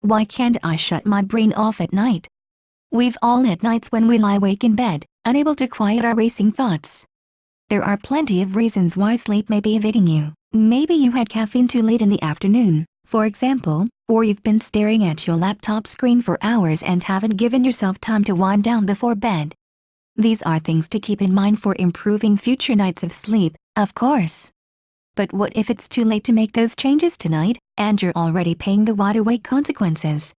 Why can't I shut my brain off at night? We've all had nights when we lie awake in bed, unable to quiet our racing thoughts. There are plenty of reasons why sleep may be evading you. Maybe you had caffeine too late in the afternoon, for example, or you've been staring at your laptop screen for hours and haven't given yourself time to wind down before bed. These are things to keep in mind for improving future nights of sleep, of course. But what if it's too late to make those changes tonight, and you're already paying the wide-awake consequences?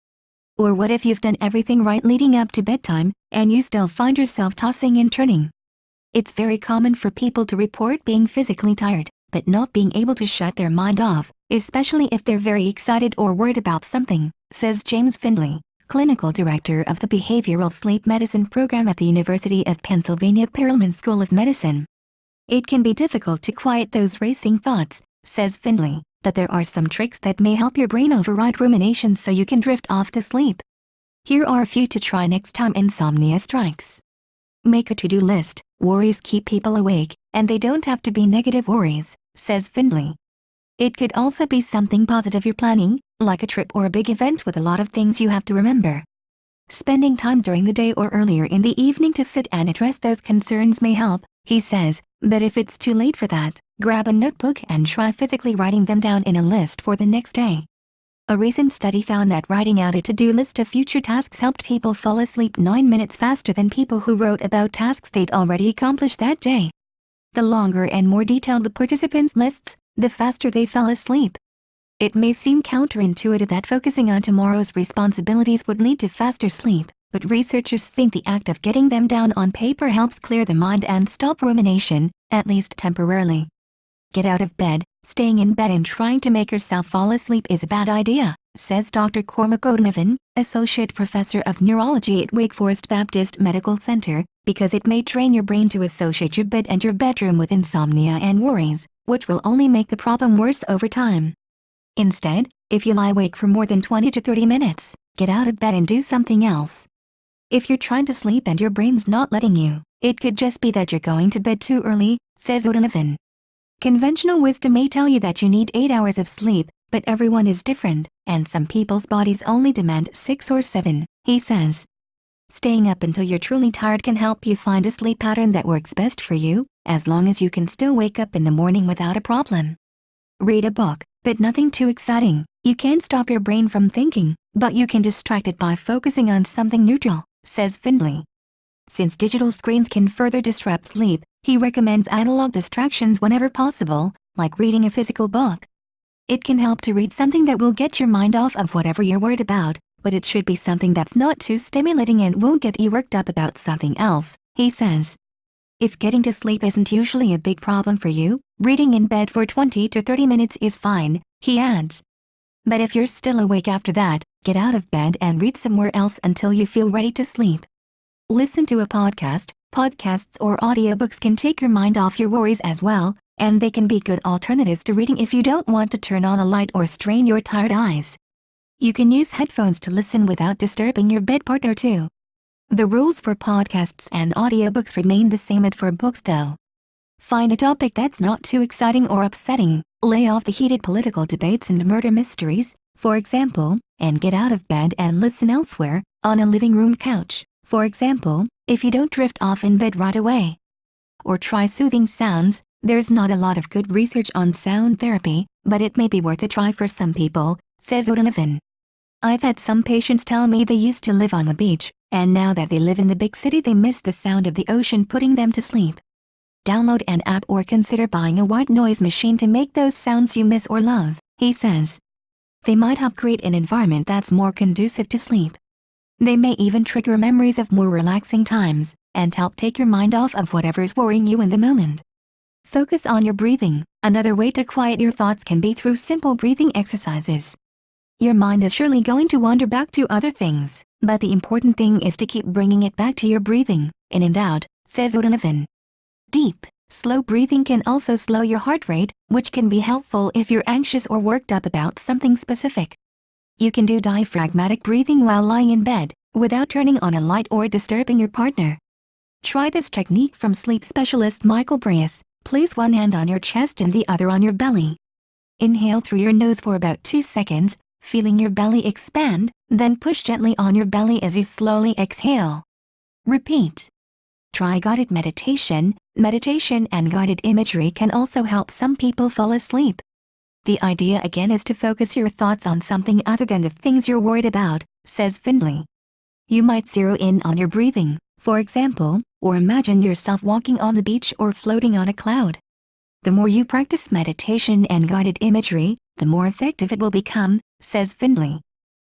Or what if you've done everything right leading up to bedtime, and you still find yourself tossing and turning? It's very common for people to report being physically tired, but not being able to shut their mind off, especially if they're very excited or worried about something, says James Findlay, clinical director of the Behavioral Sleep Medicine program at the University of Pennsylvania Perelman School of Medicine. It can be difficult to quiet those racing thoughts, says Findlay, but there are some tricks that may help your brain override ruminations so you can drift off to sleep. Here are a few to try next time insomnia strikes. Make a to-do list. Worries keep people awake, and they don't have to be negative worries, says Findlay. It could also be something positive you're planning, like a trip or a big event with a lot of things you have to remember. Spending time during the day or earlier in the evening to sit and address those concerns may help, he says, but if it's too late for that, grab a notebook and try physically writing them down in a list for the next day. A recent study found that writing out a to-do list of future tasks helped people fall asleep 9 minutes faster than people who wrote about tasks they'd already accomplished that day. The longer and more detailed the participants' lists, the faster they fell asleep. It may seem counterintuitive that focusing on tomorrow's responsibilities would lead to faster sleep, but researchers think the act of getting them down on paper helps clear the mind and stop rumination, at least temporarily. Get out of bed. Staying in bed and trying to make yourself fall asleep is a bad idea, says Dr. Cormac O'Donovan, Associate Professor of Neurology at Wake Forest Baptist Medical Center, because it may train your brain to associate your bed and your bedroom with insomnia and worries, which will only make the problem worse over time. Instead, if you lie awake for more than 20 to 30 minutes, get out of bed and do something else. If you're trying to sleep and your brain's not letting you, it could just be that you're going to bed too early, says O'Donovan. Conventional wisdom may tell you that you need 8 hours of sleep, but everyone is different, and some people's bodies only demand 6 or 7, he says. Staying up until you're truly tired can help you find a sleep pattern that works best for you, as long as you can still wake up in the morning without a problem. Read a book, but nothing too exciting. You can't stop your brain from thinking, but you can distract it by focusing on something neutral, says Findlay. Since digital screens can further disrupt sleep, he recommends analog distractions whenever possible, like reading a physical book. It can help to read something that will get your mind off of whatever you're worried about, but it should be something that's not too stimulating and won't get you worked up about something else, he says. If getting to sleep isn't usually a big problem for you, reading in bed for 20 to 30 minutes is fine, he adds. But if you're still awake after that, get out of bed and read somewhere else until you feel ready to sleep. Listen to a podcast. Podcasts or audiobooks can take your mind off your worries as well, and they can be good alternatives to reading if you don't want to turn on a light or strain your tired eyes. You can use headphones to listen without disturbing your bed partner too. The rules for podcasts and audiobooks remain the same as for books though. Find a topic that's not too exciting or upsetting, lay off the heated political debates and murder mysteries, for example, and get out of bed and listen elsewhere, on a living room couch, for example, if you don't drift off in bed right away. Or try soothing sounds. There's not a lot of good research on sound therapy, but it may be worth a try for some people, says O'Donovan. I've had some patients tell me they used to live on the beach, and now that they live in the big city they miss the sound of the ocean putting them to sleep. Download an app or consider buying a white noise machine to make those sounds you miss or love, he says. They might help create an environment that's more conducive to sleep. They may even trigger memories of more relaxing times, and help take your mind off of whatever's worrying you in the moment. Focus on your breathing. Another way to quiet your thoughts can be through simple breathing exercises. Your mind is surely going to wander back to other things, but the important thing is to keep bringing it back to your breathing, in and out, says O'Donovan. Deep, slow breathing can also slow your heart rate, which can be helpful if you're anxious or worked up about something specific. You can do diaphragmatic breathing while lying in bed, without turning on a light or disturbing your partner. Try this technique from sleep specialist Michael Breas. Place one hand on your chest and the other on your belly. Inhale through your nose for about 2 seconds, feeling your belly expand, then push gently on your belly as you slowly exhale. Repeat. Try guided meditation. Meditation and guided imagery can also help some people fall asleep. The idea again is to focus your thoughts on something other than the things you're worried about, says Findlay. You might zero in on your breathing, for example, or imagine yourself walking on the beach or floating on a cloud. The more you practice meditation and guided imagery, the more effective it will become, says Findlay.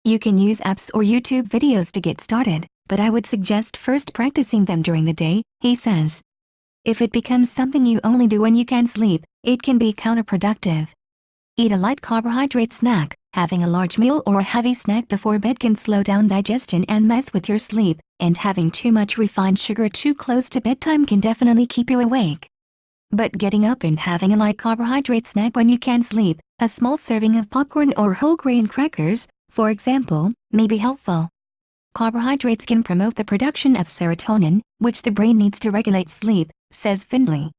You can use apps or YouTube videos to get started, but I would suggest first practicing them during the day, he says. If it becomes something you only do when you can sleep, it can be counterproductive. Eat a light carbohydrate snack. Having a large meal or a heavy snack before bed can slow down digestion and mess with your sleep, and having too much refined sugar too close to bedtime can definitely keep you awake. But getting up and having a light carbohydrate snack when you can sleep, a small serving of popcorn or whole grain crackers, for example, may be helpful. Carbohydrates can promote the production of serotonin, which the brain needs to regulate sleep, says Findlay.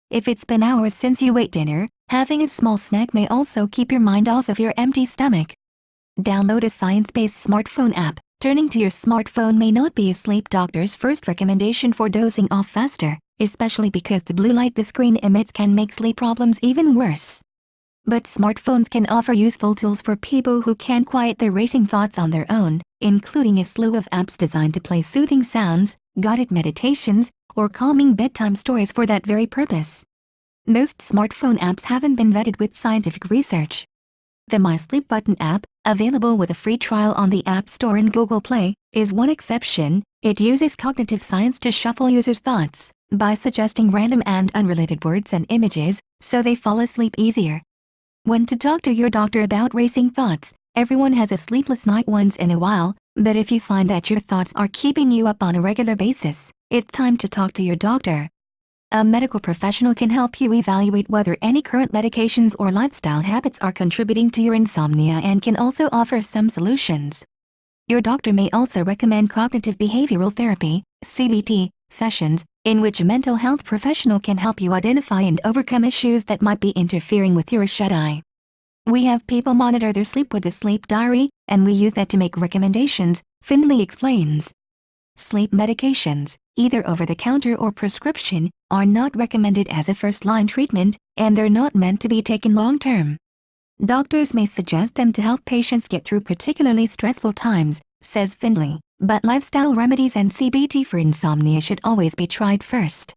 If it's been hours since you ate dinner, having a small snack may also keep your mind off of your empty stomach. Download a science-based smartphone app. Turning to your smartphone may not be a sleep doctor's first recommendation for dozing off faster, especially because the blue light the screen emits can make sleep problems even worse. But smartphones can offer useful tools for people who can't quiet their racing thoughts on their own, including a slew of apps designed to play soothing sounds, guided meditations, or calming bedtime stories for that very purpose. Most smartphone apps haven't been vetted with scientific research. The My Sleep Button app, available with a free trial on the App Store and Google Play, is one exception. It uses cognitive science to shuffle users' thoughts by suggesting random and unrelated words and images, so they fall asleep easier. When to talk to your doctor about racing thoughts. Everyone has a sleepless night once in a while, but if you find that your thoughts are keeping you up on a regular basis, it's time to talk to your doctor. A medical professional can help you evaluate whether any current medications or lifestyle habits are contributing to your insomnia and can also offer some solutions. Your doctor may also recommend cognitive behavioral therapy, CBT, sessions, in which a mental health professional can help you identify and overcome issues that might be interfering with your shut-eye. We have people monitor their sleep with a sleep diary, and we use that to make recommendations, Findlay explains. Sleep medications, either over-the-counter or prescription, are not recommended as a first-line treatment, and they're not meant to be taken long-term. Doctors may suggest them to help patients get through particularly stressful times, says Findlay, but lifestyle remedies and CBT for insomnia should always be tried first.